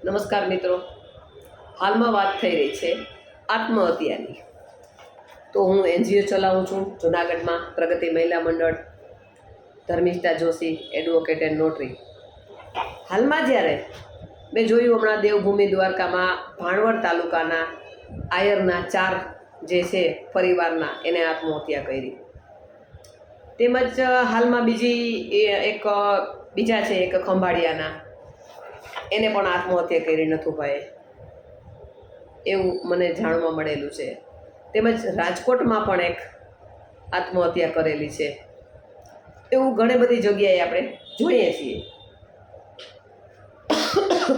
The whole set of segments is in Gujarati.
નમસ્કાર મિત્રો, હાલમાં વાત થઈ રહી છે આત્મહત્યાની। તો હું એનજીઓ ચલાવું છું જૂનાગઢમાં, પ્રગતિ મહિલા મંડળ, Dharmishtha Joshi advocate and notary. હાલમાં જ્યારે મેં જોયું હમણાં દેવભૂમિ દ્વારકામાં ભાણવડ તાલુકાના આયરના 4 જે છે પરિવારના એને આત્મહત્યા કરી। તેમજ હાલમાં બીજા છે એક ખંભાળિયાના, એને પણ આત્મહત્યા કરી નથુભાઈએ, એવું મને જાણવા મળેલું છે। તેમજ રાજકોટમાં પણ એક આત્મહત્યા કરેલી છે, એવું ઘણી બધી જગ્યાએ આપણે જોઈએ છીએ।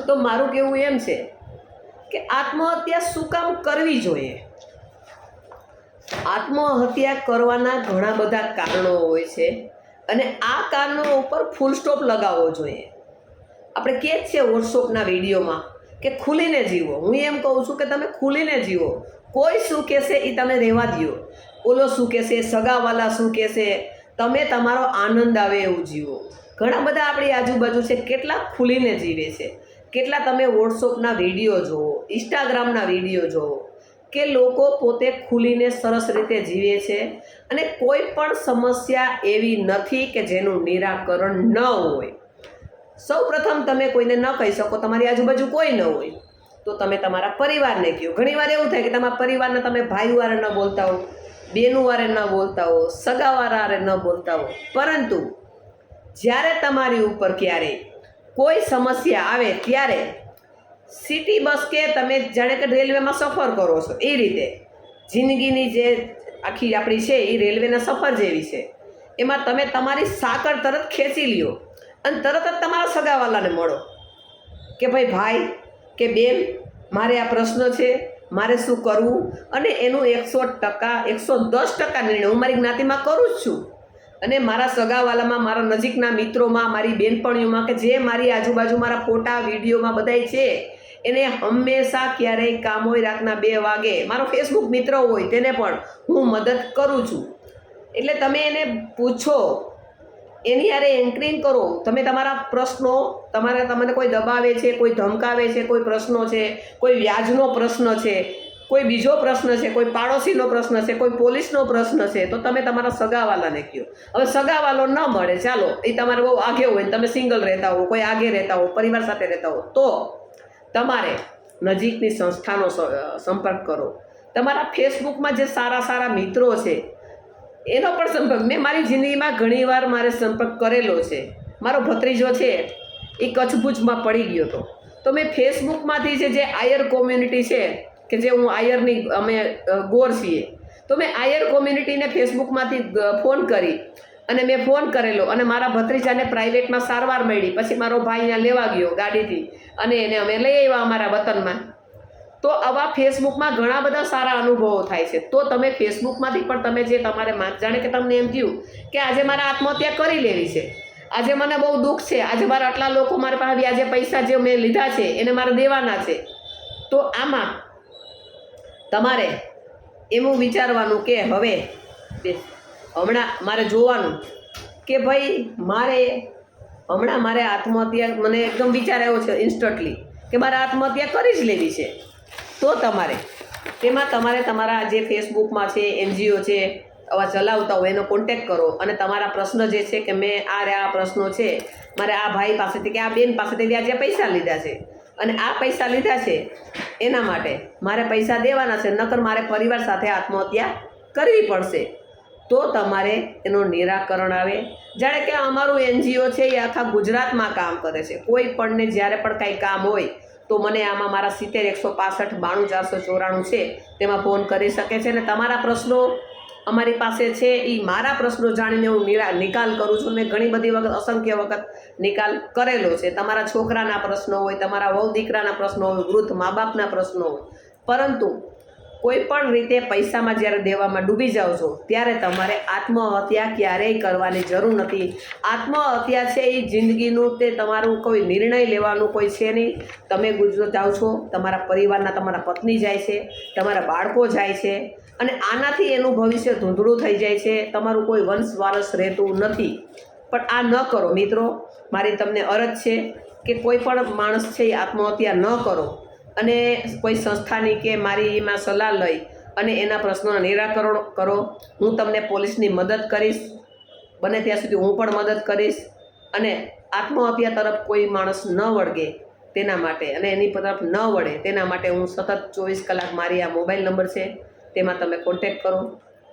તો મારું કહેવું એમ છે કે આત્મહત્યા શું કામ કરવી જોઈએ? આત્મહત્યા કરવાના ઘણા બધા કારણો હોય છે અને આ કારણો ઉપર ફૂલ સ્ટોપ લગાવવો જોઈએ। આપણે કહે જ છે વોટ્સઅપના વિડીયોમાં કે ખુલીને જીવો। હું એમ કહું છું કે તમે ખુલીને જીવો, કોઈ શું કહેશે એ તમે રહેવા દો, ઓલો શું કહેશે, સગાવાલા શું કહેશે, તમે તમારો આનંદ આવે એવું જીવો। ઘણા બધા આપણી આજુબાજુ છે કેટલા ખુલીને જીવે છે, કેટલા તમે વોટ્સઅપના વિડીયો જુઓ, ઇન્સ્ટાગ્રામના વિડીયો જુઓ કે લોકો પોતે ખુલીને સરસ રીતે જીવે છે અને કોઈ પણ સમસ્યા એવી નથી કે જેનું નિરાકરણ ન હોય। સૌ પ્રથમ તમે કોઈને ન કહી શકો, તમારી આજુબાજુ કોઈ ન હોય તો તમે તમારા પરિવારને કહો। ઘણીવાર એવું થાય કે તમારા પરિવારને તમે ભાઈ વારે ન બોલતા હો, બેનું વારે ન બોલતા હો, સગાવાળા વારે ન બોલતા હો, પરંતુ જ્યારે તમારી ઉપર ક્યારેય કોઈ સમસ્યા આવે ત્યારે સિટી બસ કે તમે જાણે કે રેલવેમાં સફર કરો છો એ રીતે જિંદગીની જે આખી આપણી છે એ રેલવેના સફર જેવી છે। એમાં તમે તમારી સાંકળ તરત ખેંચી લ્યો અને તરત જ તમારા સગાવાલાને મળો કે ભાઈ કે બેન, મારે આ પ્રશ્ન છે, મારે શું કરવું, અને એનું 110% નિર્ણય હું મારી જ્ઞાતિમાં કરું જ છું અને મારા સગાવાલામાં, મારા નજીકના મિત્રોમાં, મારી બેનપણીઓમાં કે જે મારી આજુબાજુ મારા ફોટા વિડીયોમાં બધાય છે એને હંમેશા ક્યારેય કામ હોય રાતના 2 વાગે, મારો ફેસબુક મિત્ર હોય તેને પણ હું મદદ કરું છું। એટલે તમે એને પૂછો, એની યારે એન્કરિંગ કરો, તમે તમારા પ્રશ્નો, તમને કોઈ દબાવે છે, કોઈ ધમકાવે છે, કોઈ પ્રશ્નો છે, કોઈ વ્યાજનો પ્રશ્ન છે, કોઈ બીજો પ્રશ્ન છે, કોઈ પાડોશીનો પ્રશ્ન છે, કોઈ પોલીસનો પ્રશ્ન છે, તો તમે તમારા સગાવાલાને કહો। હવે સગાવાલો ન મળે, ચાલો એ તમારે બહુ આગે હોય ને તમે સિંગલ રહેતા હો, કોઈ આગે રહેતા હો, પરિવાર સાથે રહેતા હો, તો તમારે નજીકની સંસ્થાનો સંપર્ક કરો। તમારા ફેસબુકમાં જે સારા મિત્રો છે એનો પણ સંપર્ક, મેં મારી જિંદગીમાં ઘણીવાર મારે સંપર્ક કરેલો છે। મારો ભત્રીજો છે એ કચ્છ ભુજમાં પડી ગયો હતો, તો મેં ફેસબુકમાંથી જે આયર કોમ્યુનિટી છે કે જે હું આયરની, અમે ગોર છીએ, તો મેં આયર કોમ્યુનિટીને ફેસબુકમાંથી ફોન કરી અને મેં ફોન કરેલો અને મારા ભત્રીજાને પ્રાઇવેટમાં સારવાર મળી। પછી મારો ભાઈ અહીંયા લેવા ગયો ગાડીથી અને એને અમે લઈ આવ્યા અમારા વતનમાં। તો આવા ફેસબુકમાં ઘણા બધા સારા અનુભવો થાય છે। તો તમે ફેસબુકમાંથી પણ તમે જે તમારે જાણે કે તમને એમ થયું કે આજે મારે આત્મહત્યા કરી લેવી છે, આજે મને બહુ દુઃખ છે, આજે મારા આટલા લોકો મારી પાસે વ્યાજે પૈસા જે મેં લીધા છે એને મારે દેવાના છે, તો આમાં તમારે એવું વિચારવાનું કે હવે હમણાં મારે જોવાનું કે ભાઈ હમણાં મારે આત્મહત્યા, મને એકદમ વિચાર આવ્યો છે ઇન્સ્ટન્ટલી કે મારે આત્મહત્યા કરી જ લેવી છે। તો તેમાં તમારે તમારા જે ફેસબુકમાં છે, એનજીઓ છે આવા ચલાવતા હોય એનો કોન્ટેક્ટ કરો અને તમારા પ્રશ્ન જે છે કે મેં આ પ્રશ્નો છે, મારે આ ભાઈ પાસેથી કે આ બેન પાસેથી વ્યાજે પૈસા લીધા છે અને આ પૈસા લીધા છે એના માટે મારે પૈસા દેવાના છે, નકર મારે પરિવાર સાથે આત્મહત્યા કરવી પડશે। તો તમારે એનું નિરાકરણ આવે। જાણે કે અમારું એનજીઓ છે એ આખા ગુજરાતમાં કામ કરે છે। કોઈ પણને જ્યારે પણ કાંઈ કામ હોય તો મને આમાં મારા 70 165 92 494 છે તેમાં ફોન કરી શકે છે અને તમારા પ્રશ્નો અમારી પાસે છે એ મારા પ્રશ્નો જાણીને હું નિકાલ કરું છું। મેં ઘણી બધી વખત, અસંખ્ય વખત નિકાલ કરેલો છે। તમારા છોકરાના પ્રશ્નો હોય, તમારા વહુ દીકરાના પ્રશ્નો હોય, વૃદ્ધ મા બાપના પ્રશ્નો હોય, પરંતુ કોઈ પણ રીતે પૈસામાં જ્યારે દેવામાં ડૂબી જાઓ છો ત્યારે તમારે આત્મહત્યા ક્યારેય કરવાની જરૂર નથી। આત્મહત્યા છે એ જિંદગીનું, તે તમારું કોઈ નિર્ણય લેવાનું કોઈ છે નહીં। તમે ગુજરો જાઓ છો, તમારા પરિવારના, તમારા પત્ની જાય છે, તમારા બાળકો જાય છે અને આનાથી એનું ભવિષ્ય ધૂંધળું થઈ જાય છે, તમારું કોઈ વંશ વારસ રહેતું નથી। પણ આ ન કરો મિત્રો, મારી તમને અરજ છે કે કોઈ પણ માણસ છે એ આત્મહત્યા ન કરો અને કોઈ સંસ્થાની કે મારી એમાં સલાહ લઈ અને એના પ્રશ્નોના નિરાકરણ કરો. હું તમને પોલીસની મદદ કરીશ, બને ત્યાં સુધી હું પણ મદદ કરીશ. અને આત્મહત્યા તરફ કોઈ માણસ ન વળગે તેના માટે અને એની તરફ ન વળે તેના માટે હું સતત 24 કલાક મારી આ મોબાઈલ નંબર છે તેમાં તમે કોન્ટેક્ટ કરો.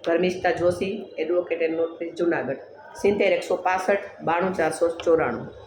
Dharmishtha Joshi, advocate and notary, Junagadh, 70 165 92 494.